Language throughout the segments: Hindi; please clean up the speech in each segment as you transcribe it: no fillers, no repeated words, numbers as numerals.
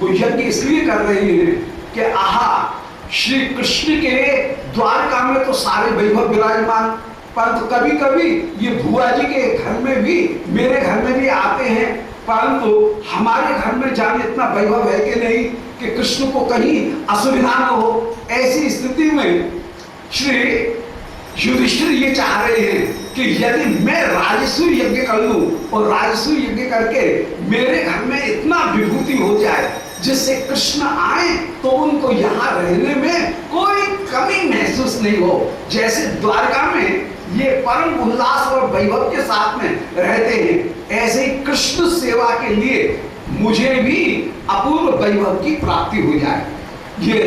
वो यज्ञ इसलिए कर रहे हैं कि आहा, श्री कृष्ण के द्वारका में तो सारे वैभव विराजमान, परंतु कभी कभी ये भुआ जी के घर में भी, मेरे घर में भी आते हैं, परंतु हमारे घर में जाने इतना वैभव है कि नहीं कि कृष्ण को कहीं असुविधा न हो। ऐसी स्थिति में श्री युधिष्ठिर ये चाह रहे हैं कि यदि मैं राजसूय यज्ञ कर लूं और राजसूय यज्ञ करके मेरे घर में इतना विभूति हो जाए जिससे कृष्ण आए तो उनको यहाँ रहने में कोई कमी महसूस नहीं हो, जैसे द्वारका में ये परम उल्लास और वैभव के साथ में रहते हैं, ऐसे ही कृष्ण सेवा के लिए मुझे भी अपूर्व वैभव की प्राप्ति हो जाए। ये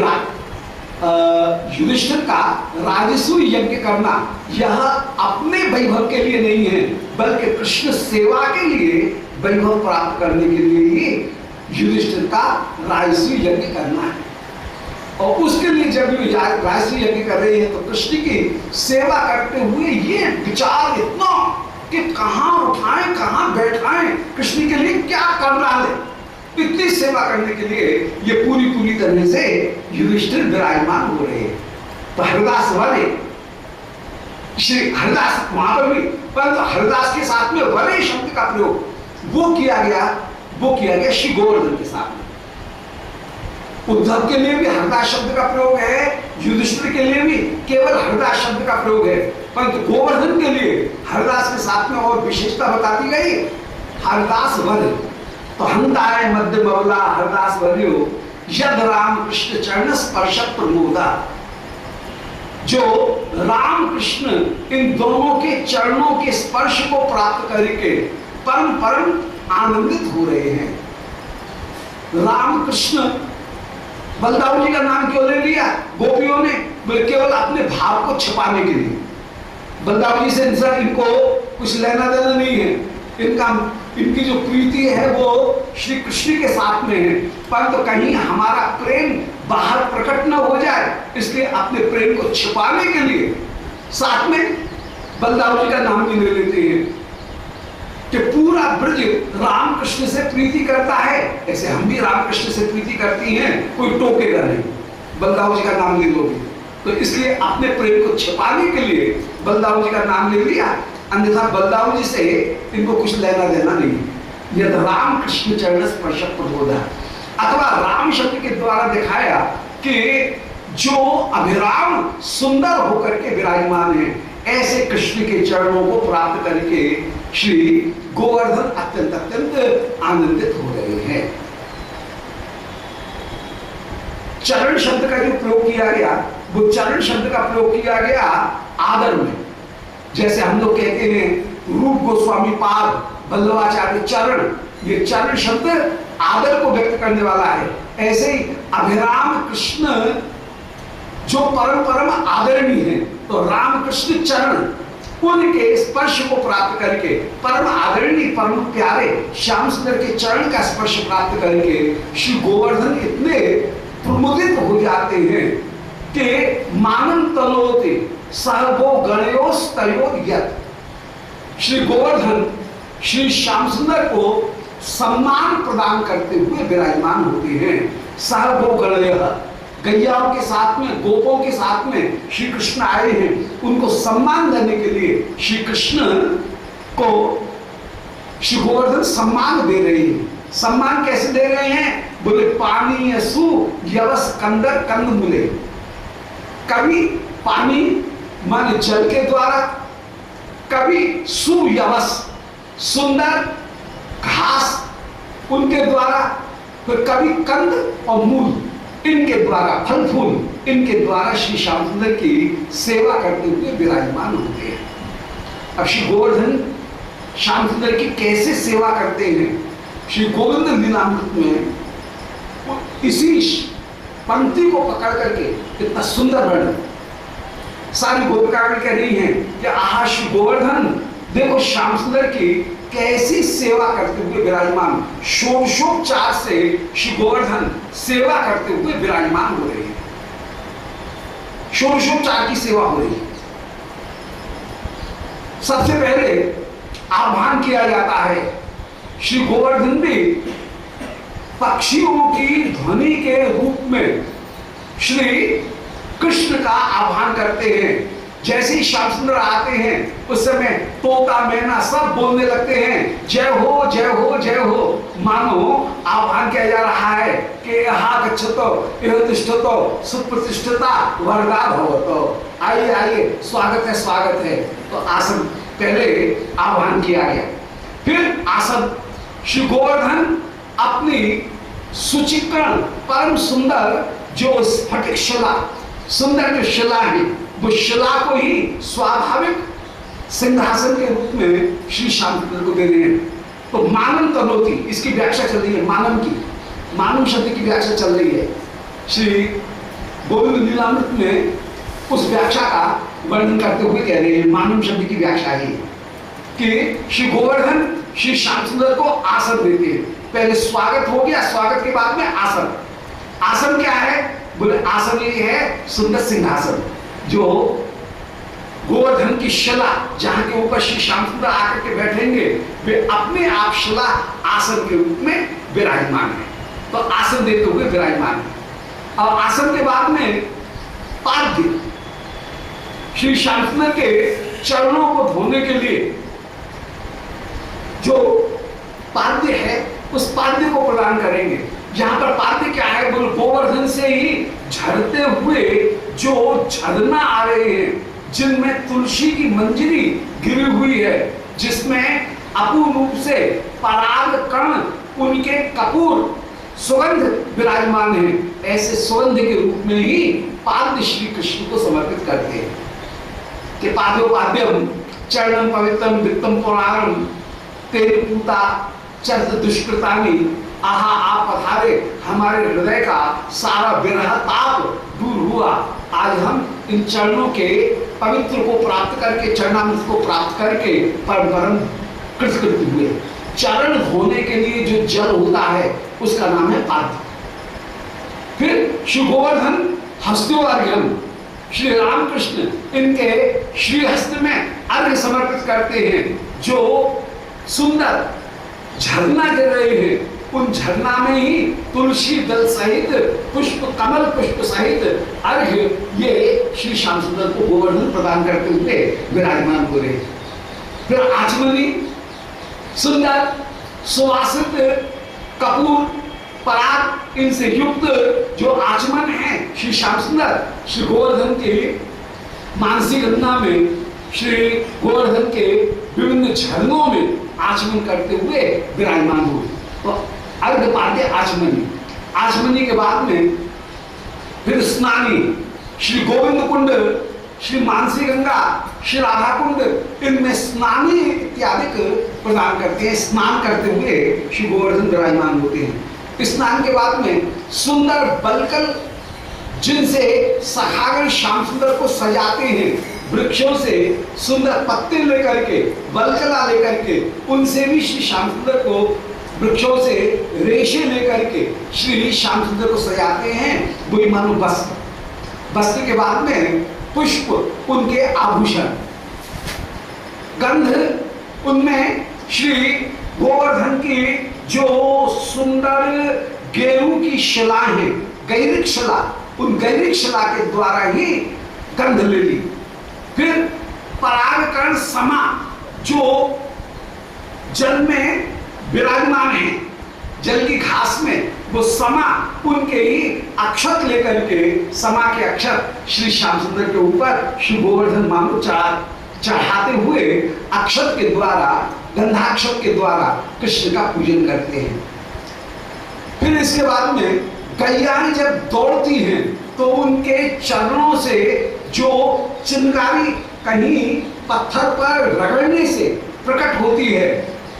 युधिष्ठिर का राजसूय यज्ञ करना यह अपने वैभव के लिए नहीं है, बल्कि कृष्ण सेवा के लिए वैभव प्राप्त करने के लिए ही युधिष्ठिर का राजसूय यज्ञ करना है। और उसके लिए जब ये राजसूय यज्ञ कर रहे हैं तो कृष्ण की सेवा करते हुए ये विचार इतना कि कहाँ उठाएं कहाँ बैठाएं, कृष्ण के लिए क्या कर रहा है, इतनी सेवा करने के लिए ये पूरी तरह से युधिष्ठिर विराजमान हो रहे हैं। तो हरिदास वाले श्री हरिदास वहां पर भी, परंतु हरिदास के साथ में वरे शब्द का प्रयोग वो किया गया श्री गोवर्धन के साथ में। उद्धव के लिए भी हरिदास शब्द का प्रयोग है, युधिष्ठिर के लिए भी केवल हरिदास शब्द का प्रयोग है, परंतु गोवर्धन के लिए हरिदास के साथ में और विशेषता बताती गई हरिदास वर। तो हंताय मध्य बबला हरिदास वर्यो यद राम कृष्ण चरण स्पर्श प्रमोदा। जो राम कृष्ण इन दोनों के चरणों के स्पर्श को प्राप्त करके परम आनंदित हो रहे हैं। राम कृष्ण, बलदाऊ जी का नाम क्यों ले लिया गोपियों ने? बोले केवल अपने भाव को छिपाने के लिए। बलदाऊ जी से इनको कुछ लेना देना नहीं है, इनकी जो प्रीति है वो श्री कृष्ण के साथ में है, परंतु कहीं हमारा प्रेम बाहर प्रकट न हो जाए, इसलिए अपने प्रेम को छिपाने के लिए साथ में बलदाऊ जी का नाम भी ले लेते हैं कि पूरा ब्रज रामकृष्ण से प्रीति करता है। ऐसे हम भी रामकृष्ण से प्रीति करती हैं, कोई टोकेगा नहीं, बलदाऊ जी का नाम ले लोगे तो, इसलिए अपने प्रेम को छिपाने के लिए बलदाऊ जी का नाम ले लिया, अन्यथा बलदाऊ जी से इनको कुछ लेना देना नहीं। यदि राम कृष्ण चरण स्पर्श प्रबोधा, अथवा राम शब्द के द्वारा दिखाया कि जो अभिराम सुंदर होकर के विराजमान है, ऐसे कृष्ण के चरणों को प्राप्त करके श्री गोवर्धन अत्यंत आनंदित हो रहे हैं। चरण शब्द का जो प्रयोग किया गया, वो चरण शब्द का प्रयोग किया गया आदर में। जैसे हम लोग कहते हैं रूप गोस्वामी पाद वल्लभाचार्य चरण, ये चरण शब्द आदर को व्यक्त करने वाला है। ऐसे ही अभिराम कृष्ण जो परम आदरणीय है, तो राम कृष्ण चरण उनके स्पर्श को प्राप्त करके परम आदरणीय परम प्यारे श्याम सुंदर के चरण का स्पर्श प्राप्त करके श्री गोवर्धन इतने प्रमुदित हो जाते हैं कि मानन तलोते सर्वो गणयोस्तयोद्यत। श्री गोवर्धन श्री श्याम सुंदर को सम्मान प्रदान करते हुए विराजमान होते हैं। सर्वो गणय, गैयाओं के साथ में, गोपों के साथ में श्री कृष्ण आए हैं, उनको सम्मान देने के लिए श्री कृष्ण को श्री गोवर्धन सम्मान दे रहे हैं। सम्मान कैसे दे रहे हैं? बोले पानी यसु यवस कंदर कंद मुले। कभी पानी मान जल के द्वारा, कभी सुयवस सुंदर घास उनके द्वारा, फिर कभी कंद और मूल इनके द्वारा, फल फूल इनके द्वारा श्री श्याम सुंदर की सेवा करते हुए विराजमान होते हैं। अब श्री गोवर्धन श्याम सुंदर की कैसे सेवा करते हैं? श्री गोविंद लीलामृत में इसी पंक्ति को पकड़ करके इतना सुंदर वर्णन सारी गोपिकागण कह रही हैं कि आहा श्री गोवर्धन देखो श्याम सुंदर की कैसी सेवा करते हुए विराजमान, षोडशोपचार से श्री गोवर्धन सेवा करते हुए विराजमान हो रहे हैं। षोडशोपचार की सेवा हो रही है। सबसे पहले आह्वान किया जाता है, श्री गोवर्धन भी पक्षियों की ध्वनि के रूप में श्री कृष्ण का आह्वान करते हैं। जैसे ही श्याम सुंदर आते हैं उस समय तोता मैना सब बोलने लगते हैं जय हो जय हो जय हो, मानो आह्वान किया जा रहा है कि यहाँ गच्छतो यह तिष्ठतो सुप्रतिष्ठिता वरदा भवतो, आइए आइए स्वागत है। तो आसन पहले आह्वान किया गया, फिर आसन श्री गोवर्धन अपनी सुचिकरण परम सुंदर जो स्फटिक शिला, सुंदर जो शिला है, वो शिला को ही स्वाभाविक सिंहासन के रूप में श्री श्याम सुंदर को दे रहे हैं। तो मानम तनोती, इसकी व्याख्या चल रही है, मानम की, मानम शब्द की व्याख्या चल रही है। श्री गोविंद लीलामृत में उस व्याख्या का वर्णन करते हुए कह रहे हैं, मानम शब्द की व्याख्या है कि श्री गोवर्धन श्री श्याम सुंदर को आसन देते हैं। पहले स्वागत हो गया, स्वागत के बाद में आसन। आसन क्या है? बोले आसन ये है सुंदर सिंहासन जो गोवर्धन की शिला, जहां के ऊपर श्री श्याम सुंदर आकर के बैठेंगे, वे अपने आप शिला आसन के रूप में विराजमान है। तो आसन देते हुए विराजमान है। और आसन के बाद में पाद्य, श्री श्याम सुंदर के चरणों को धोने के लिए जो पाद्य है उस पाद्य को प्रदान करेंगे। जहां पर पाद्य क्या है? बोल गोवर्धन से ही झरते हुए जो झरना आ रहे हैं, जिनमें तुलसी की मंजरी गिरी हुई है, जिसमें अपूर्ण रूप से पराग कण उनके कपूर सुगंध विराजमान है, ऐसे सुगंध के रूप में ही पाद्य श्री कृष्ण को समर्पित करते हैं कि पाद्योपाद्यम चरणम पवित्रम वित्तम पुराणम तेरे पूता चर्त दुष्कृतानी, आहा आप पधारे, हमारे हृदय का सारा विरह ताप दूर हुआ। आज हम इन चरणों के पवित्र को प्राप्त करके, चरणामृत को प्राप्त करके परम कृतकृत हुए। चरण धोने के लिए जो जल होता है उसका नाम है पाद्य। फिर श्री गोवर्धन हस्त्योर्घ्यम, श्री रामकृष्ण इनके श्री हस्त में अर्घ्य समर्पित करते हैं। जो सुंदर झरना गिर रहे हैं, उन झरना में ही तुलसी दल सहित पुष्प, कमल पुष्प सहित अर्घ्य ये श्री श्याम सुंदर को गोवर्धन प्रदान करते हुए विराजमान हो रहे। फिर आचमनी, सुंदर सुवासित कपूर पराग इनसे युक्त जो आचमन है श्री श्याम सुंदर श्री गोवर्धन के मानसी गंगा में, श्री गोवर्धन के विभिन्न झरनों में आचमन करते हुए विराजमान हुए। तो अर्घ पाद्य आचमनी, आचमनी के बाद में फिर स्नानी, श्री गोविंद कुंड, श्री मानसी गंगा, श्री राधा कुंड, इनमें स्नानी इत्यादि प्रदान करते हैं। स्नान करते हुए श्री गोवर्धन विराजमान होते हैं। स्नान के बाद में सुंदर बलकल, जिनसे सखागण श्याम सुंदर को सजाते हैं, वृक्षों से सुंदर पत्ते लेकर के, बलकला लेकर के, उनसे भी श्री श्याम सुंदर को वृक्षों से रेशे लेकर के श्री श्याम सुंदर को सजाते हैं। वही मानो वस्त्र, वस्त्र के बाद में पुष्प, उनके आभूषण, गंध, उनमें श्री गोवर्धन की जो सुंदर गेरू की शिला है, गैरिक शिला, उन गैरिक शिला के द्वारा ही गंध ले ली। फिर परागकर्ण समा जो जल में विराजमान है, जल की घास में, वो समा उनके ही अक्षत लेकर के, समा के अक्षत श्री श्याम सुंदर के ऊपर श्री गोवर्धन मानो चढ़ाते हुए अक्षत के द्वारा, गंधाक्षत के द्वारा कृष्ण का पूजन करते हैं। फिर इसके बाद में गैयाएं जब दौड़ती हैं तो उनके चरणों से जो चिंगारी कहीं पत्थर पर रगड़ने से प्रकट होती है,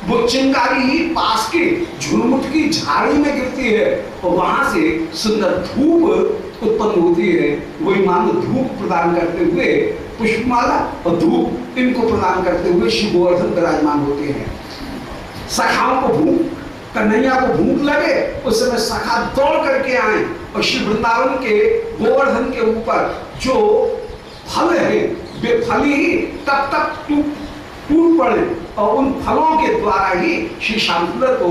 वो चिंगारी ही पास के झुरमुट की झाड़ी में गिरती है और वहां से सुंदर धूप उत्पन्न होती है। वही मानो धूप प्रदान करते हुए, पुष्पमाला और धूप इनको प्रदान करते हुए श्री गोवर्धन विराजमान होते हैं। सखाओं को भूख, कन्हैया को भूख लगे, उस समय सखा दौड़ करके आए और श्री वृंदावन के गोवर्धन के ऊपर जो फल है, वे फल ही तब तक टूट पड़े और उन फलों के द्वारा ही श्री श्याम सुंदर को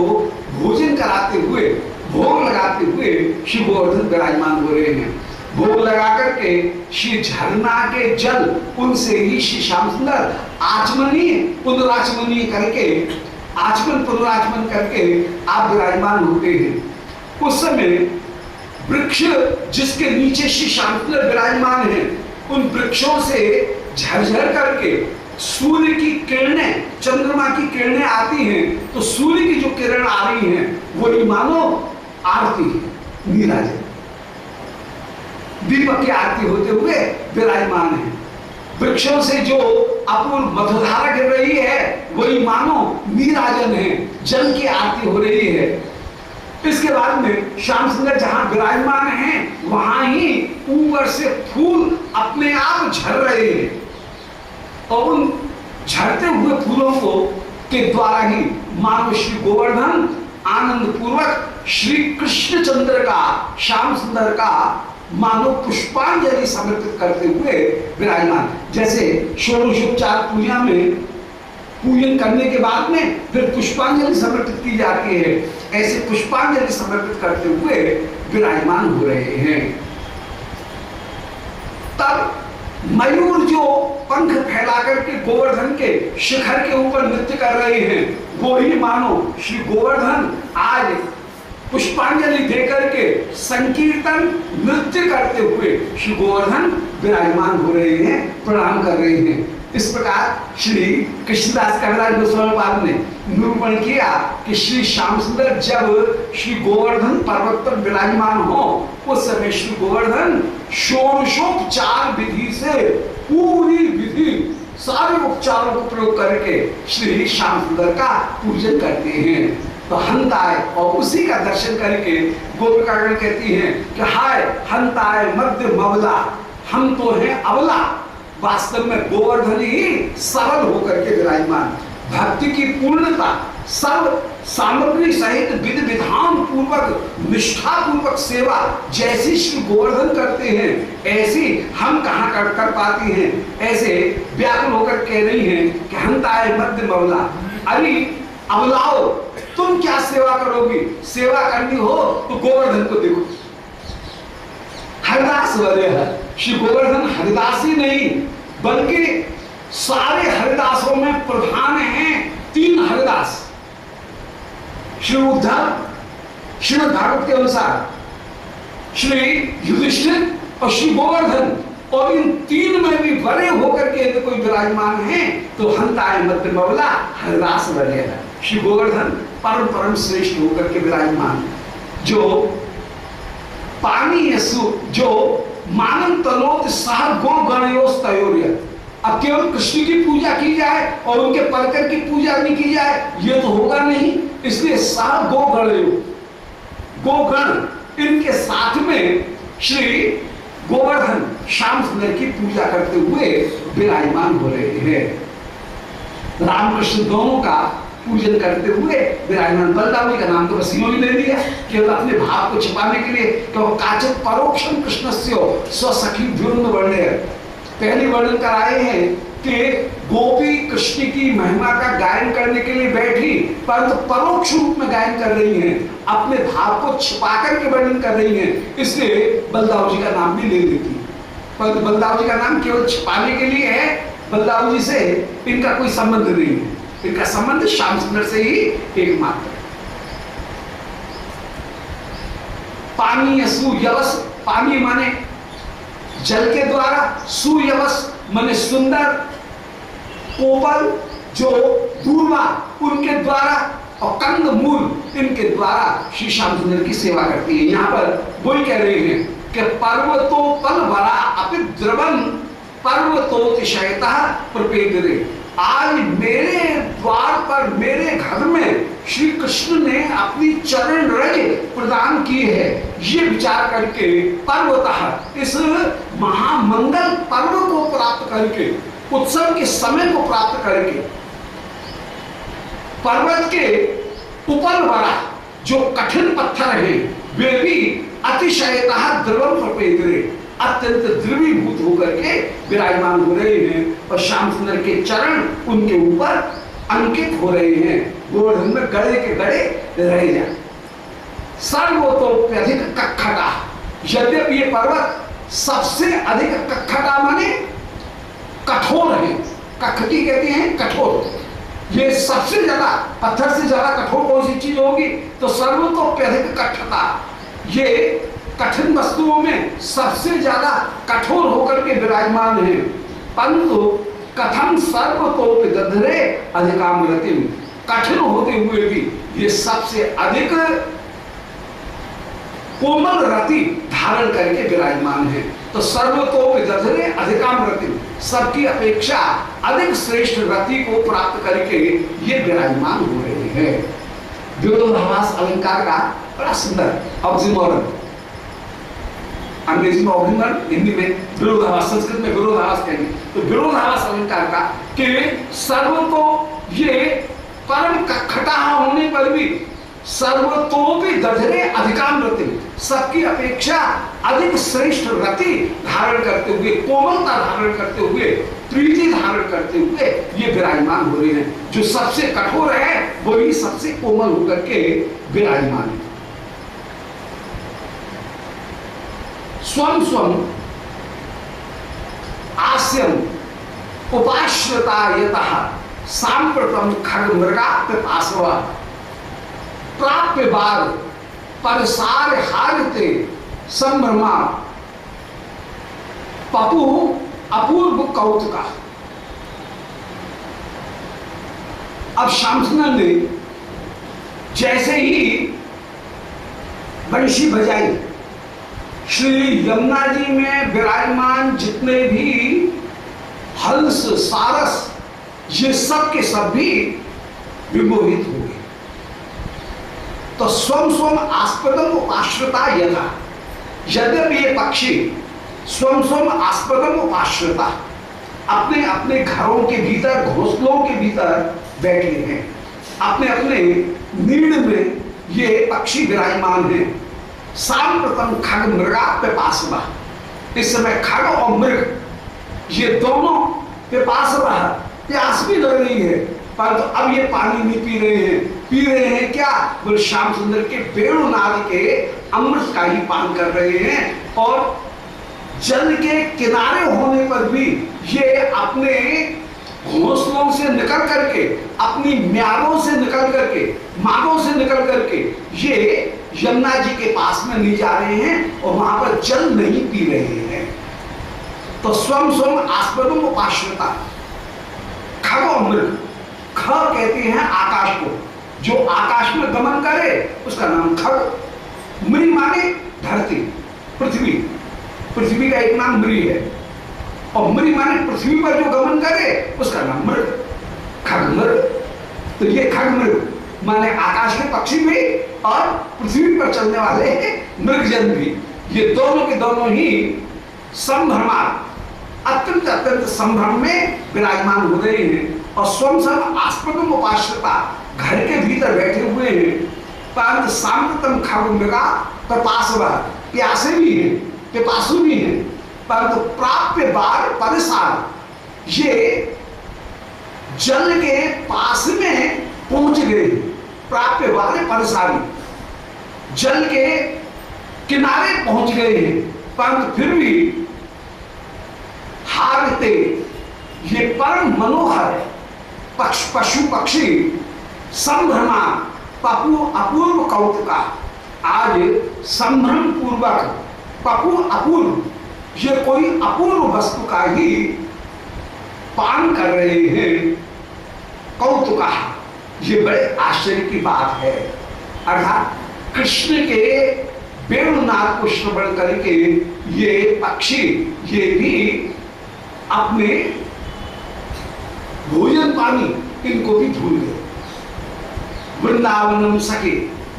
भोजन कराते हुए भोग लगाते हुए श्री गोवर्धन विराजमान हो रहे हैं। भोग लगा करके श्री झरना के जल उनसे ही श्री श्याम सुंदर आचमनीय पुनराचमनीय करके आचमन पुनराचमन करके आप विराजमान होते हैं। उस समय वृक्ष जिसके नीचे श्री श्याम सुंदर विराजमान है, उन वृक्षों से झरझर करके सूर्य की किरणें, चंद्रमा की किरणें आती हैं, तो सूर्य की जो किरण आ रही हैं वही मानो आरती नीराजन, दीपक की आरती होते हुए विराजमान है। वृक्षों से जो अपूर्व मधुधारा गिर रही है वही मानो नीराजन है, जल की आरती हो रही है। इसके बाद में श्याम सुंदर जहां विराजमान हैं वहां ही ऊपर से फूल अपने आप झड़ रहे हैं और उन झड़ते हुए फूलों को के द्वारा ही मानो श्री गोवर्धन आनंद पूर्वक श्री कृष्ण चंद्र का, श्याम सुंदर का मानो पुष्पांजलि समर्पित करते हुए विराजमान। जैसे षोडशोपचार पूजा में पूजन करने के बाद में फिर पुष्पांजलि समर्पित की जाती है, ऐसे पुष्पांजलि समर्पित करते हुए विराजमान हो रहे हैं। तब मयूर जो पंख फैला करके गोवर्धन के शिखर के ऊपर नृत्य कर रहे हैं, वो ही मानो श्री गोवर्धन आज पुष्पांजलि देकर के संकीर्तन नृत्य करते हुए श्री गोवर्धन विराजमान हो रहे हैं, प्रणाम कर रहे हैं। इस प्रकार श्री कृष्णदास कविराज गोस्वामी पाद ने निरूपण किया कि श्री श्याम सुंदर जब श्री गोवर्धन पर्वत पर विराजमान हो उस समय श्री गोवर्धन षोडशोपचार विधि से पूरी विधि सारे उपचारों को प्रयोग करके श्री श्याम सुंदर का पूजन करते हैं। तो हंताय, और उसी का दर्शन करके गोपिकागण कहती हैं कि हाय हंताय मध्य मवला, हम तो हैं अवला। वास्तव में गोवर्धन ही सरल होकर के विराजमान, भक्ति की पूर्णता, सब सामग्री सहित विधि विधान पूर्वक निष्ठा पूर्वक सेवा जैसी श्री गोवर्धन करते हैं ऐसी हम कहाँ कर पाती हैं। ऐसे व्याकुल होकर कह रही हैं कि हंताय मध्य मवला, अरे अवलाओ तुम क्या सेवा करोगी, सेवा करनी हो तो गोवर्धन को देखो। हरिदास वरे है, श्री गोवर्धन हरिदास ही नहीं बल्कि सारे हरिदासों में प्रधान हैं 3 हरिदास। श्री उद्धव श्रीमद् भागवत के अनुसार श्री युधिष्ठिर और श्री गोवर्धन, और इन 3 में भी बड़े होकर के यदि कोई विराजमान है तो हंताय मध्य मवला हरिदास वरे है। श्री गोवर्धन परम परम श्रेष्ठ होकर के विराजमान, जो पानी जो मानन तलोत सह गो गणयोस तयोर्य। अब केवल कृष्ण की पूजा की जाए और उनके परकर की पूजा नहीं की जाए ये तो होगा नहीं, इसलिए सह गो गणयो, गोगण इनके साथ में श्री गोवर्धन श्याम सुंदर की पूजा करते हुए विराजमान हो रहे हैं। रामकृष्ण दोनों का पूजन करते हुए विराजमान। बलदाव जी का नाम तो बस इन्होंने ले लिया केवल अपने भाव को छिपाने के लिए, क्योंकि काचित परोक्षम कृष्णस्य स्वसखी द्युम्न वर्ण्य, पहले वर्णन कराए हैं कि गोपी कृष्ण की महिमा का गायन करने के लिए बैठी परंतु परोक्ष रूप में गायन कर रही हैं, अपने भाव को छिपा करके वर्णन कर रही हैं, इसलिए बलदाव जी का नाम भी ले लेती है। परंतु बलदाव जी का नाम केवल छिपाने के लिए है, बलदाव जी से इनका कोई संबंध नहीं है, इनका संबंध श्याम सुंदर से ही एकमात्र है। पानी या सुयवस, पानी माने जल के द्वारा, सुयवस माने सुंदर, कोमल जो दूर्वा उनके द्वारा, और कंद मूल इनके द्वारा श्री श्याम सुंदर की सेवा करती है। यहाँ पर वही कह रहे हैं कि पर्वतो पल भरा अपि द्रवन पर्वतोतिशयता प्रपेदरे। आज मेरे द्वार पर मेरे घर में श्री कृष्ण ने अपनी चरण रज प्रदान की है, ये विचार करके पर्वतः इस महामंगल पर्व को प्राप्त करके, उत्सव के समय को प्राप्त करके, पर्वत के उपल बड़ा जो कठिन पत्थर हैं वे भी अतिशयतः द्रवम प्रपेदरे, अत्यंत द्रवीभूत होकर के विराजमान हो रहे हैं और श्याम सुंदर के चरण उनके ऊपर अंकित हो रहे हैं। गोवर्धन में गड़े के गड़े रह जाए। सर्वतोप्यधिक कक्खटा, यद्यपि ये पर्वत सबसे अधिक कक्खटा माने कठोर है, कखटी कहते हैं कठोर, ये सबसे ज्यादा पत्थर से ज्यादा कठोर कौन सी चीज होगी, तो सर्वतोप्यधिक कठता, ये कठिन वस्तुओं में सबसे ज्यादा कठोर होकर के विराजमान है। परंतु कथम सर्वतोप्य गधरे अधिकामृतिम, कठिन होते हुए भी ये सबसे अधिक कोमल रति धारण करके विराजमान है। तो सर्वतोप्य गधरे अधिकामृतिम, सबकी अपेक्षा अधिक श्रेष्ठ रति को प्राप्त करके ये विराजमान हो रहे हैं। विरोधाभास अलंकार का बड़ा सुंदर ऑक्सीमोरन, अंग्रेजी में ऑक्सीमोरन, हिंदी में विरोधाभास, संस्कृत में विरोधाभास कहेंगे। तो विरोधाभास अलंकार का कि सर्व तो ये परम कखटा होने पर भी सर्वतोपि गधरे अधिकामृति, सबकी अपेक्षा अधिक श्रेष्ठ रति धारण करते हुए, कोमलता धारण करते हुए, प्रीति धारण करते हुए ये विराजमान हो रहे हैं। जो सबसे कठोर है वही सबसे कोमल होकर के विराजमान है। स्वम स्वम आस्यम उपाश्रिता यतः सांप्रतम खग मृगाप्य पासवा प्राप्य बार परसार हारते संभ्रमा पपु अपूर्व कौतुका। अब श्यामसुंदर ने जैसे ही बंशी बजाई, श्री यमुना जी में विराजमान जितने भी हंस सारस, ये सब के सब भी विमोहित हो गए। तो स्वम स्वम आस्पदम उपाश्रिता यथा, यद्यपि ये पक्षी स्वम स्वम आस्पदम उपाश्रिता, अपने अपने घरों के भीतर, घोंसलों के भीतर बैठे हैं, अपने अपने नीड़ में ये पक्षी विराजमान है। सांप्रतम खग मृगाप्य पासवा, इस समय खग और मृग ये दोनों पिपासवा, प्यास भी लग रही है, परंतु तो अब ये पानी नहीं पी रहे हैं। पी रहे हैं क्या, बोले श्याम सुंदर के वेणुनाद के अमृत का ही पान कर रहे हैं। और जल के किनारे होने पर भी ये अपने घोंसलों से निकल करके, अपनी म्यालों से निकल करके, मागों से निकल करके ये यमुना जी के पास में नहीं जा रहे हैं और वहां पर जल नहीं पी रहे हैं। तो स्वम स्वम आस्पदम उपाश्रिता, खग और मृग, ख कहते हैं आकाश को, जो आकाश में गमन करे उसका नाम खग, मृग माने धरती, पृथ्वी, पृथ्वी का एक नाम मृग है, और मृग माने पृथ्वी पर जो गमन करे उसका नाम मृग, खग मृग। तो ये खग मृग माने आकाश के पक्षी भी और पृथ्वी पर चलने वाले मृगजन भी, ये दोनों के दोनों ही संभ्रमा, अत्यंत अत्यंत संभ्रम में विराजमान हो रहे हैं। और स्वम स्वम आस्पदम उपाश्रिता, घर के भीतर बैठे हुए हैं, परंतु सांप्रतम खग मृगा पिपासवा, प्यासे भी हैं, पिपासु भी हैं, परंतु प्राप्य बार परिसार, ये जल के पास में पहुंच गए। प्राप्य वाले परिसारी, जल के किनारे पहुंच गए हैं, परंतु फिर भी हारते, ये परम मनोहर पशु पक्षी संभ्रमा पपु अपूर्व कौतुका, आज संभ्रम पूर्वक पपु अपूर्व, ये कोई अपूर्व वस्तु का ही पान कर रहे हैं। कौतुका, ये बड़े आश्चर्य की बात है। अर्थात कृष्ण के वेणुनाद को श्रवण करके ये पक्षी, ये भी अपने भोजन पानी इनको भी भूल गए। वृंदावनम सखे,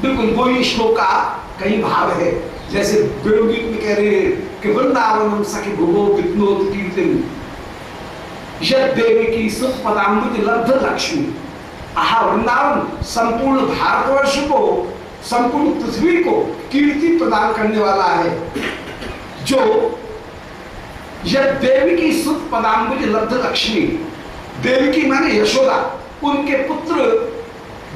बिल्कुल वही श्लोक का कई भाव है, जैसे वेणुगीत में कह रहे हैं कि वृंदावनम सखे भुवो विष्णोत कीर्तिम यद देवी की सुख पदामृत लब्ध लक्ष्मी। आहा, वृंदावन संपूर्ण भारतवर्ष को, संपूर्ण पृथ्वी को कीर्ति प्रदान करने वाला है, जो यद देवी की सुख पदामृत लब्ध लक्ष्मी, देवी की माने यशोदा, उनके पुत्र,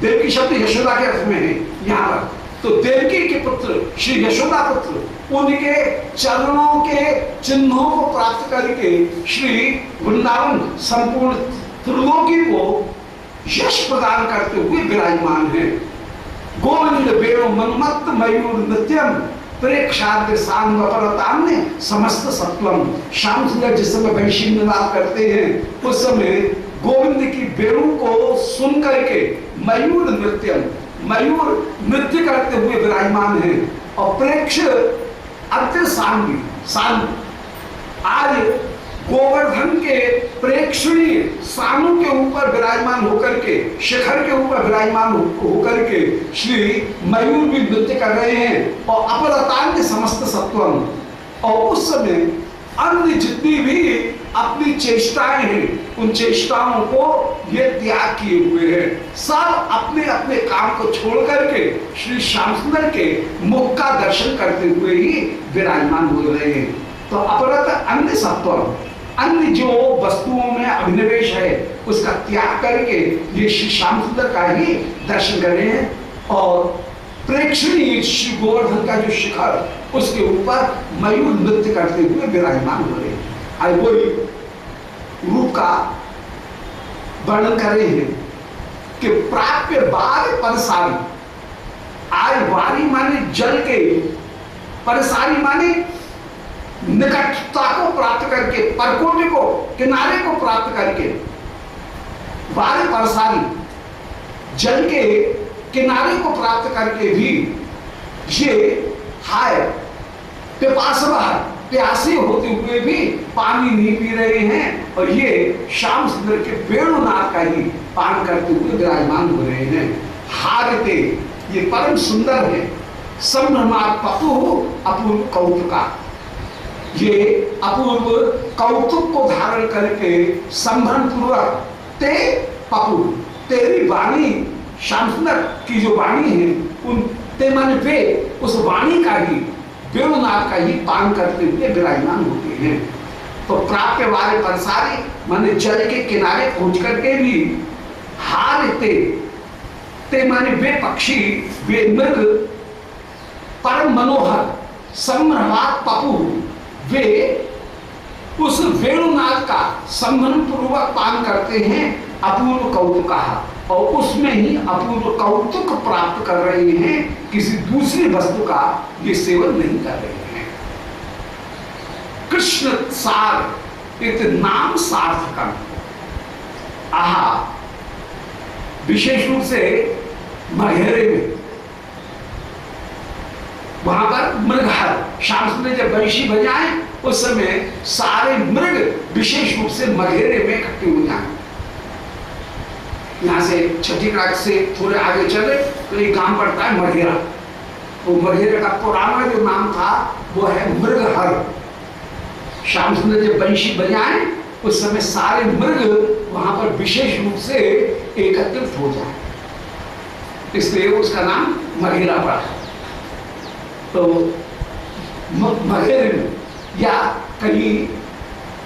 देवी शब्द यशोदा के अर्थ में है यहाँ पर, तो देवकी के पुत्र श्री यशोदा पुत्र उनके चरणों के चिन्हों को प्राप्त करके श्री वृंदावन संपूर्ण त्रिलोकी को यश प्रदान करते हुए विराजमान है। गोविंद वेणु मनमत्त मयूर नृत्यम प्रेक्षाद्य सांग अपरतान्य समस्त सत्वम। श्याम सुंदर जिस समय वैश्वी निवास करते हैं उस समय गोविंद की वेणु को सुन करके मयूर नृत्यम, मयूर नृत्य करते हुए विराजमान है। और प्रेक्ष अत्य सांगी सांग, आज गोवर्धन के प्रेक्षणीय सानू के ऊपर विराजमान होकर के, शिखर के ऊपर विराजमान होकर के श्री मयूर भी नृत्य कर रहे हैं। और अपरतान्य समस्त सत्वम, और उस समय अन्य जितनी भी अपनी चेष्टाएं हैं उन चेष्टाओं को ये त्याग किए हुए हैं। सब अपने अपने काम को छोड़ करके श्री श्याम सुंदर के मुख का दर्शन करते हुए ही विराजमान हो रहे हैं। तो अपरत अन्य सत्वम, अन्य जो वस्तुओं में अभिनिवेश है उसका त्याग करके ये श्री श्याम सुंदर का ही दर्शन कर रहे हैं। और प्रेक्षणीय श्री गोवर्धन का जो शिखर उसके ऊपर मयूर नृत्य करते हुए विराजमान हो रहे हैं। आज वही रूप का वर्णन कर रहे हैं कि प्राप्य बार परसारी, आज वारी माने जल के, परसारी माने निकटता को प्राप्त करके, परकोटे को, किनारे को प्राप्त करके, वारी परसारी जल के किनारे को प्राप्त करके भी ये हाय पिपासवा, प्यासे होते हुए भी पानी नहीं पी रहे हैं और ये श्याम सुंदर के वेणुनाथ का ही पान करते हुए विराजमान हो रहे हैं। हारते, ये परम सुंदर है। संभ्रमात पतु अपूर्व कौतुका, ये अपूर्व कौतुक को धारण करके संभ्रम पूर्वक ते पपु, तेरी वाणी, श्याम सुंदर की जो वाणी है उन ते माने वे उस वाणी का ही, वेणुनाथ का ही पान करते हुए विराजमान होते हैं। तो प्राप्य वाले परसारी माने जल के किनारे पहुंच करके भी हारते, ते माने वे पक्षी, वे मृग परम मनोहर संभ्रमात पपु, वे उस वेणुनाथ का संभ्रम पूर्वक पान करते हैं। अपूर्व कौतुका, और उसमें ही अपूर्व कौतुक प्राप्त कर रहे हैं, किसी दूसरी वस्तु का ये सेवन नहीं कर रहे हैं। कृष्ण सार इत नाम सार्थकम, आहा, विशेष रूप से मघेरे में वहां पर मृगहर, श्याम सुंदर जब बंशी बजाए उस समय सारे मृग विशेष रूप से मघेरे में इकट्ठे हो जाए। यहाँ से छठी क्रांति से थोड़े आगे चले तो एक गांव पड़ता है मघेरा, तो मघेरे का पुराना जो नाम था वो है मृगहर। श्याम सुंदर जब बंशी बजाए उस समय सारे मृग वहां पर विशेष रूप से एकत्रित हो जाए, इसलिए उसका नाम मघेरा पड़ा। तो मघेरे में या कहीं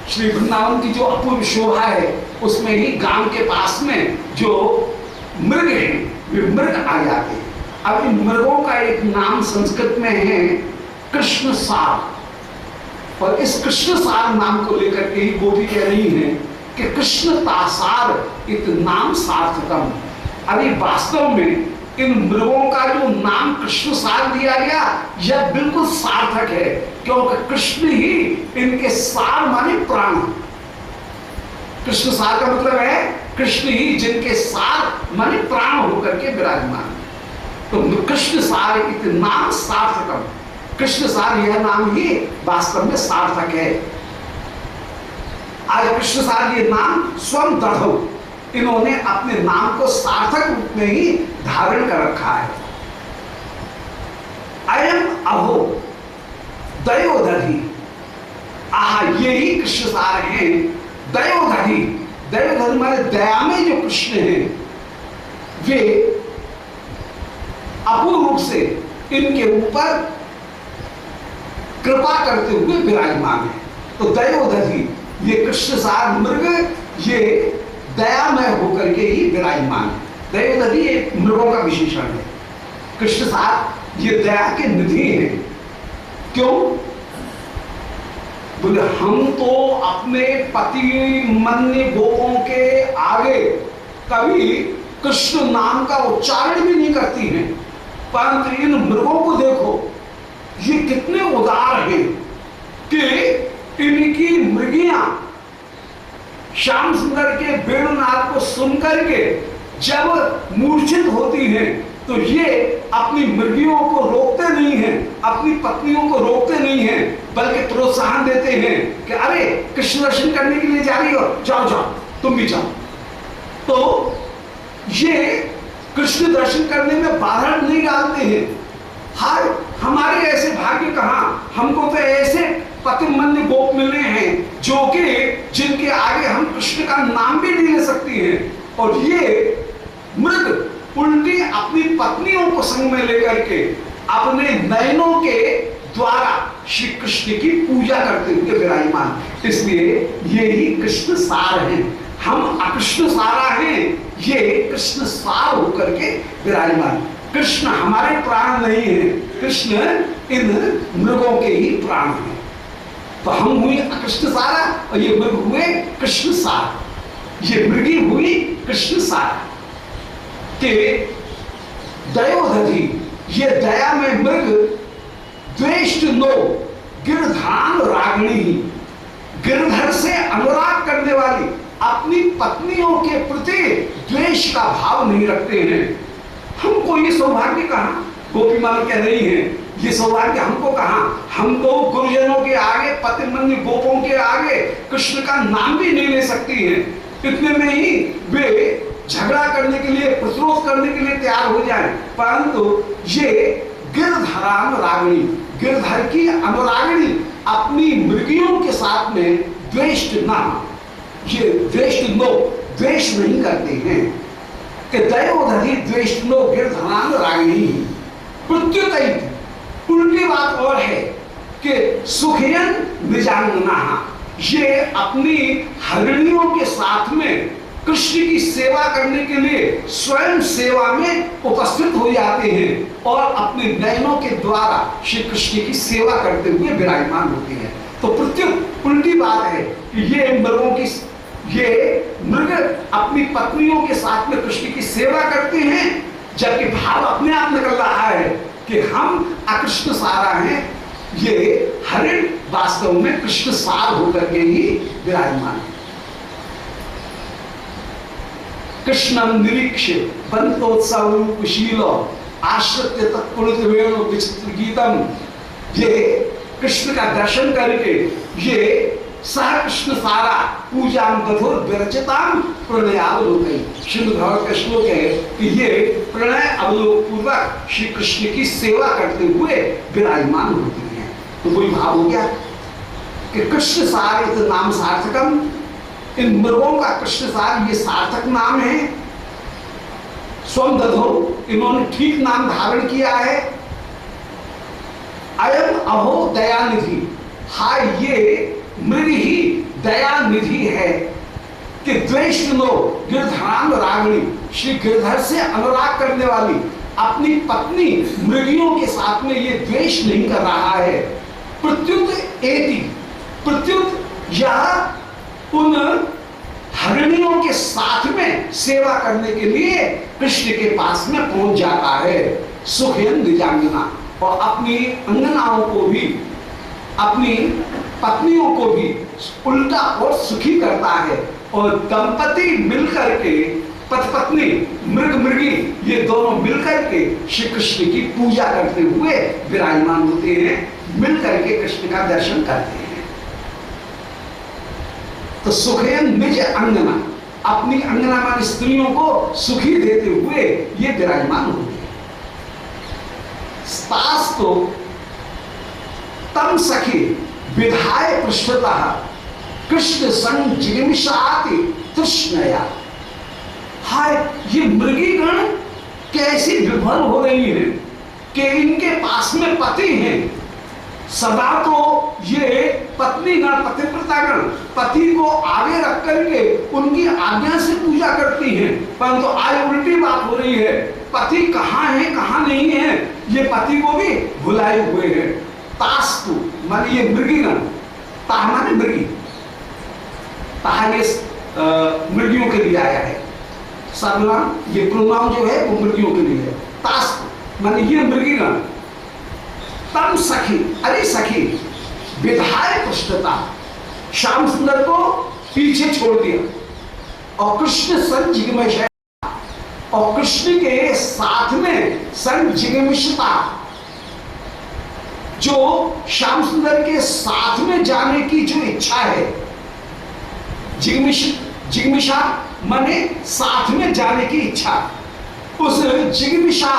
श्री वृंदावन की जो अपूर्व शोभा है उसमें ही गांव के पास में जो मृग हैं वे मृग आ जाते हैं। अब इन मृगों का एक नाम संस्कृत में है कृष्ण सार, और इस कृष्ण सार नाम को लेकर के ही गोपी कह रही है कि कृष्ण तासार इत नाम सार्थकम। अभी वास्तव में इन मृगों का जो नाम कृष्ण सार दिया गया यह बिल्कुल सार्थक है, क्योंकि कृष्ण ही इनके सार माने प्राण। कृष्ण सार का मतलब है कृष्ण ही जिनके सार माने प्राण होकर के विराजमान। तो कृष्ण सार इत नाम सार्थकम, कृष्ण सार यह नाम ही वास्तव में सार्थक है। आज कृष्ण सार ये नाम स्वयं दढ़ो, इन्होंने अपने नाम को सार्थक रूप में ही धारण कर रखा है। अयम अहो दयोदधि, आहा, यही कृष्ण सार हैं। दयोदधि, दयोदधि माने दया में जो कृष्ण हैं वे अपूर्व रूप से इनके ऊपर कृपा करते हुए विराजमान है। तो दयोदधि, ये कृष्ण सार मृग ये दयामय होकर के ही विराजमान है। दयोदधि एक मृगों का विशेषण है। कृष्ण सार ये दया के निधि हैं। क्यों? बोले हम तो अपने पति मन्य गोपों के आगे कभी कृष्ण नाम का उच्चारण भी नहीं करती हैं, परंतु इन मृगों को देखो, ये कितने उदार हैं कि इनकी मृगियां श्याम सुंदर के वेणुनाद को सुनकर के जब मूर्छित होती हैं तो ये अपनी मृगियों को रोकते नहीं हैं, अपनी पत्नियों को रोकते नहीं हैं, बल्कि प्रोत्साहन देते हैं कि अरे कृष्ण दर्शन करने के लिए जा रही हो, जाओ जाओ तुम भी जाओ। तो ये कृष्ण दर्शन करने में बाधा नहीं डालते हैं। हाय हमारे ऐसे भाग्य कहाँ, हमको तो ऐसे पतिमन्य गोप मिले हैं जो कि जिनके आगे हम कृष्ण का नाम भी नहीं ले सकती हैं। और ये मृग उल्टी अपनी पत्नियों को संग में लेकर के अपने नयनों के द्वारा श्री कृष्ण की पूजा करते हुए विराजमान, इसलिए ये ही कृष्ण सार हैं। हम अकृष्ण सारा हैं, ये कृष्ण सार होकर के विराजमान। कृष्ण हमारे प्राण नहीं है, कृष्ण इन मृगों के ही प्राण हैं। तो हम हुए अकृष्ण सारा और ये मृग हुए कृष्ण सार। ये मृगी हुई कृष्ण सार के दयोदधि, ये दया में मृग, द्वेष्ट नो गिरधान रागिणी, गिरधर से अनुराग करने वाली, अपनी पत्नियों के प्रति द्वेष का भाव नहीं रखते हैं। हमको ये सौभाग्य कहाँ, गोपी माल कह रही है, ये सौभाग्य हमको कहाँ, हम तो गुरुजनों के आगे, पतिमन्य गोपों के आगे कृष्ण का नाम भी नहीं ले सकती है। इतने में ही वे झगड़ा करने के लिए, प्रतिरोध करने के लिए तैयार हो जाए, परंतु ये गिरधरान रागिणी, गिरधर की अनुरागिणी, अपनी मृगियों के साथ में द्वेष ना, ये द्वेष नो, द्वेष नहीं करते हैं कि दयोदधि द्वेष नो गिरधरान रागिणी। प्रत्युत उल्टी बात और है कि सुखयन निजांगना, ये अपनी हरिणियों के साथ में कृष्ण की सेवा करने के लिए स्वयं सेवा में उपस्थित हो जाते हैं और अपने नयनों के द्वारा श्री कृष्ण की सेवा करते हुए विराजमान होते हैं। तो प्रत्युत उल्टी बात है कि ये मृगों की, ये मृग अपनी पत्नियों के साथ में कृष्ण की सेवा करते हैं, जबकि भाव अपने आप निकल रहा है कि हम अकृष्ण सारा हैं। ये हरिण वास्तव में कृष्ण सार होकर के ही विराजमान है। कृष्णं निरीक्ष्य बंतोत्सव कुशीलो आश्रित्य तत्पुरुष वेणु विचित्र गीतम, ये कृष्ण का दर्शन करके ये सह कृष्ण सारा पूजा दधुर विरचिताम प्रणयावलोक, श्रीमद् भागवत का श्लोक है कि ये प्रणय अवलोक पूर्वक श्री कृष्ण की सेवा करते हुए विराजमान होती हैं। तो कोई भाव हो गया कि कृष्ण सार इत नाम सार्थकम, इन मृगों का कृष्ण सार ये सार्थक नाम है। स्वम दधो, इन्होंने ठीक नाम धारण किया है। अयम अहो दयानिधि, हाय ये मृग ही दयानिधि है कि द्वेष नो गिरधरान रागिणी, श्री गिरधर से अनुराग करने वाली अपनी पत्नी मृगियों के साथ में ये द्वेष नहीं कर रहा है। प्रत्युत एति, प्रत्युत यह उन हरिणियों के साथ में सेवा करने के लिए कृष्ण के पास में पहुंच जाता है। सुखयन निजांगना, और अपनी अंगनाओं को भी, अपनी पत्नियों को भी उल्टा और सुखी करता है। और दंपति मिलकर के, पति पत्नी, मृग मृगी, ये दोनों मिलकर के श्री कृष्ण की पूजा करते हुए विराजमान होते हैं, मिलकर के कृष्ण का दर्शन करते हैं। तो सुखयन निज अंगना, अपनी अंगना मान स्त्रियों को सुखी देते हुए ये विराजमान होते हैं। स्तास्तो तम सखी विधाय पृष्ठतः कृष्ण संग जिगिमिषाति तृष्णया। हाय ये मृगीगण कैसी विभल हो रही है कि इनके पास में पति हैं, सदा तो ये पत्नी गण, पतिव्रता गण पति को आगे रख करके उनकी आज्ञा से पूजा करती हैं, परंतु आज उल्टी बात हो रही है। पति कहाँ है कहाँ नहीं है ये पति को भी भुलाए हुए हैं। तास्तु माने ये मृगीगण, ताह माने मृगी, ताह ये मृगियों के लिए आया है, सर्वनाम ये प्रोनाउन जो है वो मृगियों के लिए है। तास्तु माने ये मृगीगण, तम सखी, अरे सखी, विधाय पृष्ठता, श्याम सुंदर को पीछे छोड़ दिया और कृष्ण संजिगमिष, और कृष्ण के साथ में संजिगमिषता, जो श्याम सुंदर के साथ में जाने की जो इच्छा है, जिगमिषा माने साथ में जाने की इच्छा, उस जिगमिषा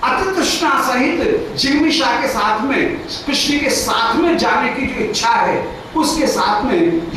अति तृष्णा सहित जिगमिषा के साथ में, कृष्ण के साथ में जाने की जो इच्छा है, उसके साथ में